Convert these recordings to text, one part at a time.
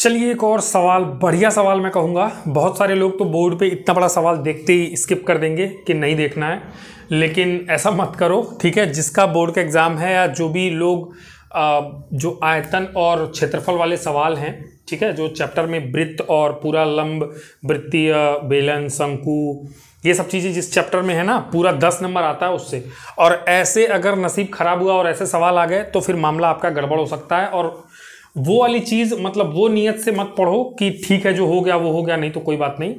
चलिए एक और सवाल, बढ़िया सवाल मैं कहूँगा। बहुत सारे लोग तो बोर्ड पे इतना बड़ा सवाल देखते ही स्किप कर देंगे कि नहीं देखना है, लेकिन ऐसा मत करो, ठीक है। जिसका बोर्ड का एग्ज़ाम है या जो भी लोग जो आयतन और क्षेत्रफल वाले सवाल हैं, ठीक है, जो चैप्टर में वृत्त और पूरा लंब, वृत्तीय, बेलन, शंकु, ये सब चीज़ें जिस चैप्टर में है ना, पूरा 10 नंबर आता है उससे। और ऐसे अगर नसीब खराब हुआ और ऐसे सवाल आ गए तो फिर मामला आपका गड़बड़ हो सकता है। और वो वाली चीज़, मतलब वो नीयत से मत पढ़ो कि ठीक है जो हो गया वो हो गया, नहीं तो कोई बात नहीं।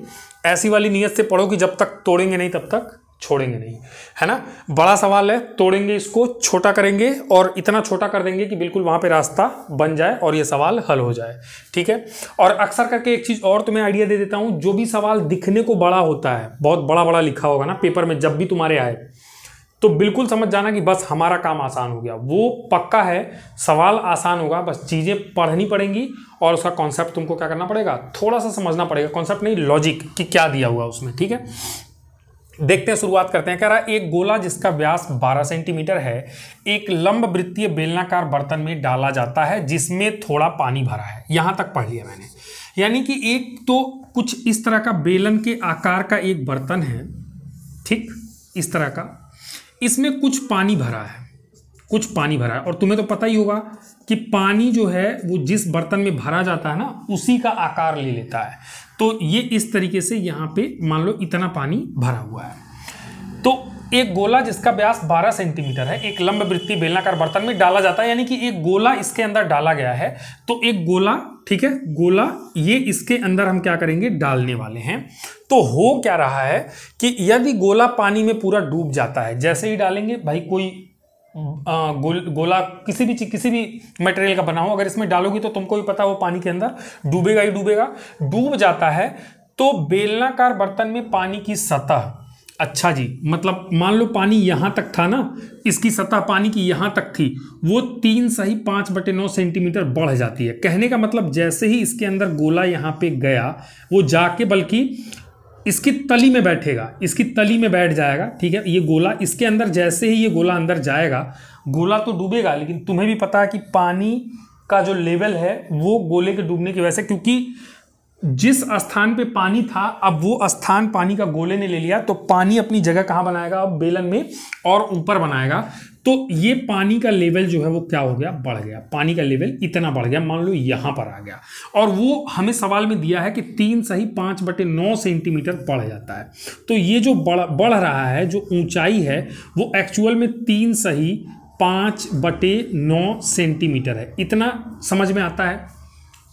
ऐसी वाली नीयत से पढ़ो कि जब तक तोड़ेंगे नहीं तब तक छोड़ेंगे नहीं, है ना। बड़ा सवाल है, तोड़ेंगे इसको, छोटा करेंगे और इतना छोटा कर देंगे कि बिल्कुल वहाँ पे रास्ता बन जाए और ये सवाल हल हो जाए, ठीक है। और अक्सर करके एक चीज़ और तुम्हें आइडिया दे देता हूँ, जो भी सवाल दिखने को बड़ा होता है, बहुत बड़ा बड़ा लिखा होगा ना पेपर में, जब भी तुम्हारे आए तो बिल्कुल समझ जाना कि बस हमारा काम आसान हो गया। वो पक्का है, सवाल आसान होगा, बस चीज़ें पढ़नी पड़ेंगी और उसका कॉन्सेप्ट तुमको क्या करना पड़ेगा, थोड़ा सा समझना पड़ेगा। कॉन्सेप्ट नहीं, लॉजिक कि क्या दिया हुआ उसमें, ठीक है। देखते हैं, शुरुआत करते हैं। कह रहा है एक गोला जिसका व्यास 12 सेंटीमीटर है एक लंब वृत्तीय बेलनाकार बर्तन में डाला जाता है जिसमें थोड़ा पानी भरा है। यहां तक पढ़ लिया मैंने। यानी कि एक तो कुछ इस तरह का बेलन के आकार का एक बर्तन है, ठीक, इस तरह का, इसमें कुछ पानी भरा है, कुछ पानी भरा है। और तुम्हें तो पता ही होगा कि पानी जो है वो जिस बर्तन में भरा जाता है ना, उसी का आकार ले लेता है। तो ये इस तरीके से यहाँ पे मान लो इतना पानी भरा हुआ है। तो एक गोला जिसका व्यास 12 सेंटीमीटर है एक लंब वृत्तीय बेलनाकार बर्तन में डाला जाता है, यानी कि एक गोला इसके अंदर डाला गया है। तो एक गोला, ठीक है, गोला ये इसके अंदर हम क्या करेंगे, डालने वाले हैं। तो हो क्या रहा है कि यदि गोला पानी में पूरा डूब जाता है, जैसे ही डालेंगे भाई, कोई गोला किसी भी मटेरियल का बना हो, अगर इसमें डालोगी तो तुमको भी पता है वो पानी के अंदर डूबेगा ही डूबेगा। डूब जाता है तो बेलनाकार बर्तन में पानी की सतह, अच्छा जी, मतलब मान लो पानी यहां तक था ना, इसकी सतह पानी की यहां तक थी, वो 3 सही 5/9 सेंटीमीटर बढ़ जाती है। कहने का मतलब जैसे ही इसके अंदर गोला यहां पे गया, वो जाके बल्कि इसकी तली में बैठेगा, इसकी तली में बैठ जाएगा, ठीक है। ये गोला इसके अंदर, जैसे ही ये गोला अंदर जाएगा, गोला तो डूबेगा, लेकिन तुम्हें भी पता है कि पानी का जो लेवल है वो गोले के डूबने की वजह से, क्योंकि जिस स्थान पे पानी था अब वो स्थान पानी का गोले ने ले लिया, तो पानी अपनी जगह कहाँ बनाएगा, अब बेलन में और ऊपर बनाएगा। तो ये पानी का लेवल जो है वो क्या हो गया, बढ़ गया। पानी का लेवल इतना बढ़ गया, मान लो यहां पर आ गया, और वो हमें सवाल में दिया है कि 3 सही 5/9 सेंटीमीटर बढ़ जाता है। तो ये जो बढ़ रहा है, जो ऊंचाई है, वो एक्चुअल में 3 सही 5/9 सेंटीमीटर है। इतना समझ में आता है,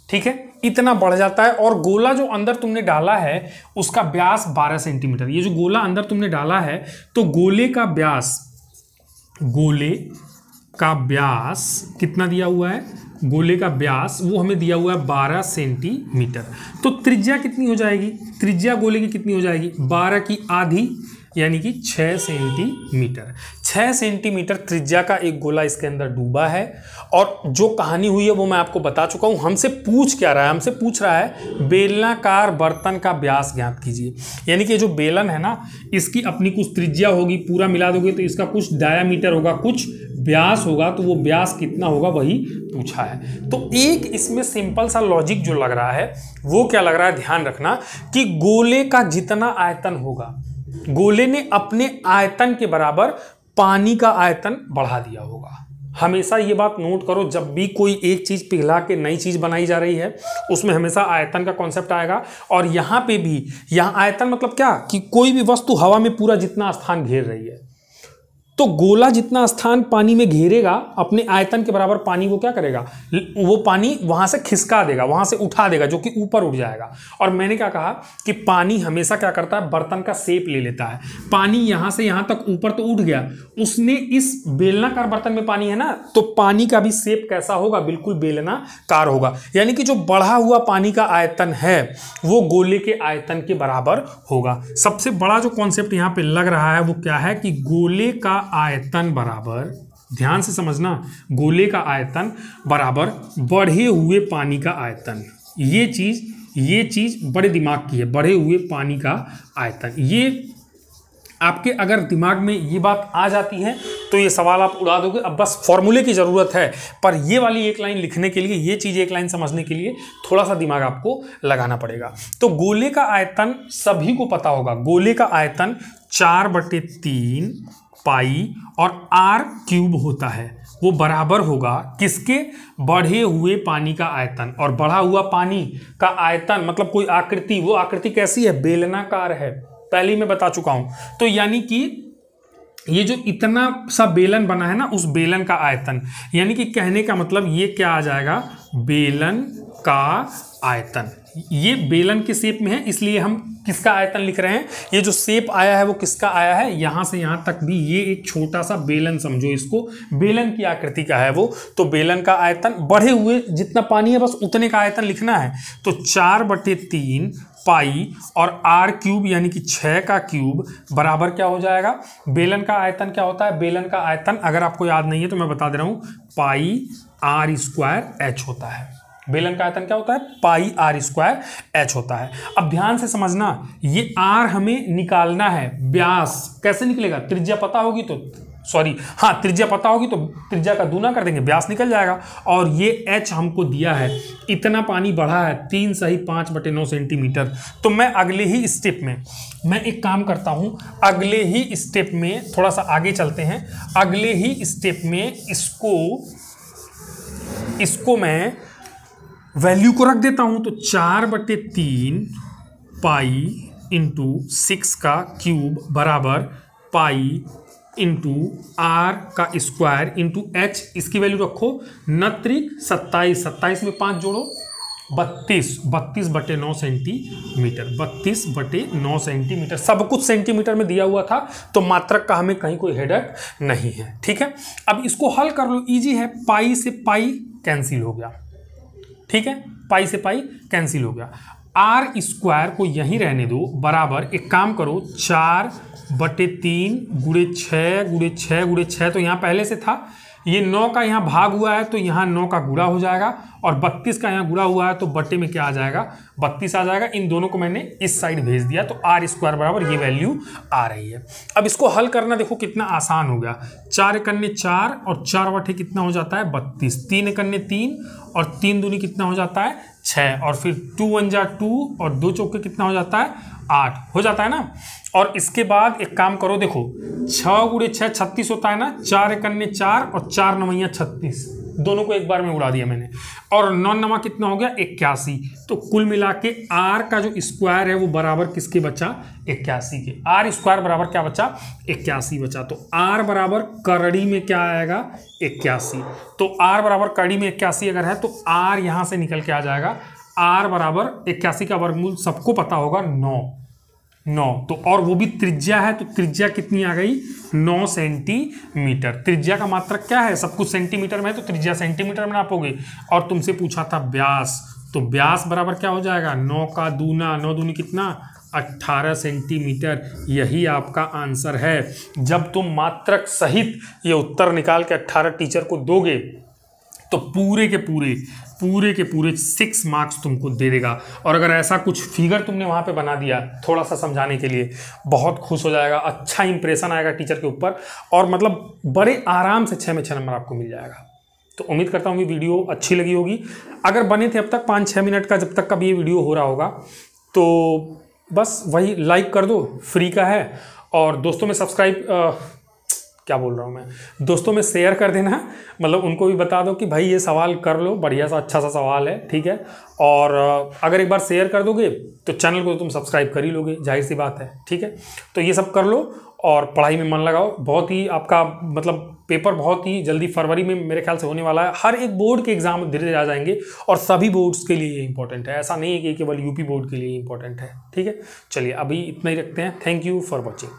ठीक है, इतना बढ़ जाता है। और गोला जो अंदर तुमने डाला है उसका व्यास 12 सेंटीमीटर। ये जो गोला अंदर तुमने डाला है, तो गोले का व्यास कितना दिया हुआ है, गोले का व्यास वो हमें दिया हुआ है 12 सेंटीमीटर। तो त्रिज्या कितनी हो जाएगी, त्रिज्या गोले की कितनी हो जाएगी, 12 की आधी, यानी कि 6 सेंटीमीटर। 6 सेंटीमीटर त्रिज्या का एक गोला इसके अंदर डूबा है। और जो कहानी हुई है वो मैं आपको बता चुका हूं। हमसे पूछ क्या रहा है, हमसे पूछ रहा है बेलनाकार बर्तन का व्यास ज्ञात कीजिए। यानी कि जो बेलन है ना, इसकी अपनी कुछ त्रिज्या होगी, पूरा मिला दोगे तो इसका कुछ डायामीटर होगा, कुछ व्यास होगा, तो वो व्यास कितना होगा वही पूछा है। तो एक इसमें सिंपल सा लॉजिक जो लग रहा है वो क्या लग रहा है, ध्यान रखना कि गोले का जितना आयतन होगा, गोले ने अपने आयतन के बराबर पानी का आयतन बढ़ा दिया होगा। हमेशा ये बात नोट करो, जब भी कोई एक चीज पिघला के नई चीज बनाई जा रही है उसमें हमेशा आयतन का कॉन्सेप्ट आएगा। और यहां पे भी, यहां आयतन मतलब क्या, कि कोई भी वस्तु हवा में पूरा जितना स्थान घेर रही है, तो गोला जितना स्थान पानी में घेरेगा अपने आयतन के बराबर पानी वो क्या करेगा, वो पानी वहां से खिसका देगा, वहां से उठा देगा, जो कि ऊपर उठ जाएगा। और मैंने क्या कहा कि पानी हमेशा क्या करता है, बर्तन का शेप ले लेता है। पानी यहां से यहां तक ऊपर तो उठ गया, उसने इस बेलनाकार बर्तन में पानी है ना, तो पानी का भी शेप कैसा होगा, बिल्कुल बेलनाकार होगा। यानी कि जो बढ़ा हुआ पानी का आयतन है वो गोले के आयतन के बराबर होगा। सबसे बड़ा जो कॉन्सेप्ट यहां पे लग रहा है वो क्या है कि गोले का आयतन बराबर, ध्यान से समझना, गोले का आयतन बराबर बढ़े हुए पानी का आयतन। ये चीज बड़े दिमाग की है, बढ़े हुए पानी का आयतन। ये आपके अगर दिमाग में ये बात आ जाती है तो ये सवाल आप उड़ा दोगे। अब बस फॉर्मूले की ज़रूरत है, पर ये वाली एक लाइन लिखने के लिए, ये चीज़ एक लाइन समझने के लिए थोड़ा सा दिमाग आपको लगाना पड़ेगा। तो गोले का आयतन सभी को पता होगा, गोले का आयतन 4/3 पाई और आर क्यूब होता है। वो बराबर होगा किसके? बढ़े हुए पानी का आयतन। और बढ़ा हुआ पानी का आयतन मतलब कोई आकृति, वो आकृति कैसी है? बेलनाकार है, पहले ही मैं बता चुका हूं। तो यानी कि ये जो इतना सा बेलन बना है ना, उस बेलन का आयतन, यानी कि कहने का मतलब ये क्या आ जाएगा? बेलन का आयतन। ये बेलन के शेप में है, इसलिए हम किसका आयतन लिख रहे हैं? ये जो शेप आया है वो किसका आया है? यहां से यहां तक भी ये एक छोटा सा बेलन समझो इसको, बेलन की आकृति का है वो। तो बेलन का आयतन, बढ़े हुए जितना पानी है बस उतने का आयतन लिखना है। तो 4/3 पाई और आर क्यूब यानी कि 6 का क्यूब बराबर क्या हो जाएगा? बेलन का आयतन क्या होता है? बेलन का आयतन अगर आपको याद नहीं है तो मैं बता दे रहा हूं, पाई आर स्क्वायर एच होता है। बेलन का आयतन क्या होता है? पाई आर स्क्वायर एच होता है। अब ध्यान से समझना, ये आर हमें निकालना है, व्यास कैसे निकलेगा? त्रिज्या पता होगी तो, सॉरी हाँ, त्रिज्या पता होगी तो त्रिज्या का दूना कर देंगे, व्यास निकल जाएगा। और ये एच हमको दिया है, इतना पानी बढ़ा है 3 सही 5/9 सेंटीमीटर। तो मैं अगले ही स्टेप में, मैं एक काम करता हूं, अगले ही स्टेप में थोड़ा सा आगे चलते हैं। अगले ही स्टेप में इसको मैं वैल्यू को रख देता हूं। तो 4/3 पाई इंटू 6 का क्यूब बराबर पाई इंटू आर का स्क्वायर इंटू एच। इसकी वैल्यू रखो 9 27, 27 में 5 जोड़ो 32/9 सेंटीमीटर, 32/9 सेंटीमीटर। सब कुछ सेंटीमीटर में दिया हुआ था, तो मात्रक का हमें कहीं कोई हेडक नहीं है। ठीक है, अब इसको हल कर लो, इजी है। पाई से पाई कैंसिल हो गया, ठीक है, पाई से पाई कैंसिल हो गया। आर स्क्वायर को यहीं रहने दो, बराबर एक काम करो 4/3 गुणे 6 तो यहाँ पहले से था, ये 9 का यहाँ भाग हुआ है तो यहाँ 9 का गुणा हो जाएगा, और 32 का यहाँ गुणा हुआ है तो बट्टे में क्या आ जाएगा? 32 आ जाएगा। इन दोनों को मैंने इस साइड भेज दिया, तो आर स्क्वायर बराबर ये वैल्यू आ रही है। अब इसको हल करना देखो कितना आसान हो गया। 4 एकन्ने 4 और 4/8 कितना हो जाता है? 32। 3 एकन्ने 3 और 3 दूनी कितना हो जाता है? 6। और फिर 2 1 जा 2 और 2 चौके कितना हो जाता है? 8 हो जाता है ना। और इसके बाद एक काम करो, देखो 6 गुणे 6 36 होता है ना। 4 एकन्ने 4 और 4 9 36, दोनों को एक बार में उड़ा दिया मैंने। और 9 9 कितना हो गया? 81। तो कुल मिला के आर का जो स्क्वायर है वो बराबर किसके बचा? 81 के। आर स्क्वायर बराबर क्या बचा? 81 बचा। तो आर बराबर करड़ी में क्या आएगा? 81। तो आर बराबर करड़ी में 81 अगर है तो आर यहां से निकल के आ जाएगा। आर बराबर 81 का वर्गमूल सबको पता होगा 9। तो और वो भी त्रिज्या है, तो त्रिज्या कितनी आ गई? 9 सेंटीमीटर। त्रिज्या का मात्रक क्या है? सब कुछ सेंटीमीटर में है तो त्रिज्या सेंटीमीटर में नापोगे। और तुमसे पूछा था व्यास, तो व्यास बराबर क्या हो जाएगा? 9 का दूना, 9 दूनी कितना? 18 सेंटीमीटर। यही आपका आंसर है। जब तुम मात्रक सहित ये उत्तर निकाल के 18 टीचर को दोगे तो पूरे के पूरे 6 मार्क्स तुमको दे देगा। और अगर ऐसा कुछ फिगर तुमने वहाँ पे बना दिया थोड़ा सा समझाने के लिए, बहुत खुश हो जाएगा, अच्छा इंप्रेशन आएगा टीचर के ऊपर, और मतलब बड़े आराम से 6 में 6 नंबर आपको मिल जाएगा। तो उम्मीद करता हूँ ये वीडियो अच्छी लगी होगी। अगर बने थे अब तक 5-6 मिनट का, जब तक का भी ये वीडियो हो रहा होगा, तो बस वही लाइक कर दो, फ्री का है। और दोस्तों में सब्सक्राइब क्या बोल रहा हूँ मैं, दोस्तों में शेयर कर देना, मतलब उनको भी बता दो कि भाई ये सवाल कर लो, बढ़िया सा अच्छा सा सवाल है, ठीक है। और अगर एक बार शेयर कर दोगे तो चैनल को तुम सब्सक्राइब कर ही लोगे, जाहिर सी बात है, ठीक है। तो ये सब कर लो और पढ़ाई में मन लगाओ। बहुत ही आपका मतलब पेपर बहुत ही जल्दी फरवरी में मेरे ख्याल से होने वाला है। हर एक बोर्ड के एग्जाम धीरे धीरे आ जाएंगे और सभी बोर्ड्स के लिए ये इंपॉर्टेंट है, ऐसा नहीं है कि केवल यूपी बोर्ड के लिए इंपॉर्टेंट है, ठीक है। चलिए अभी इतना ही रखते हैं। Thank you for watching.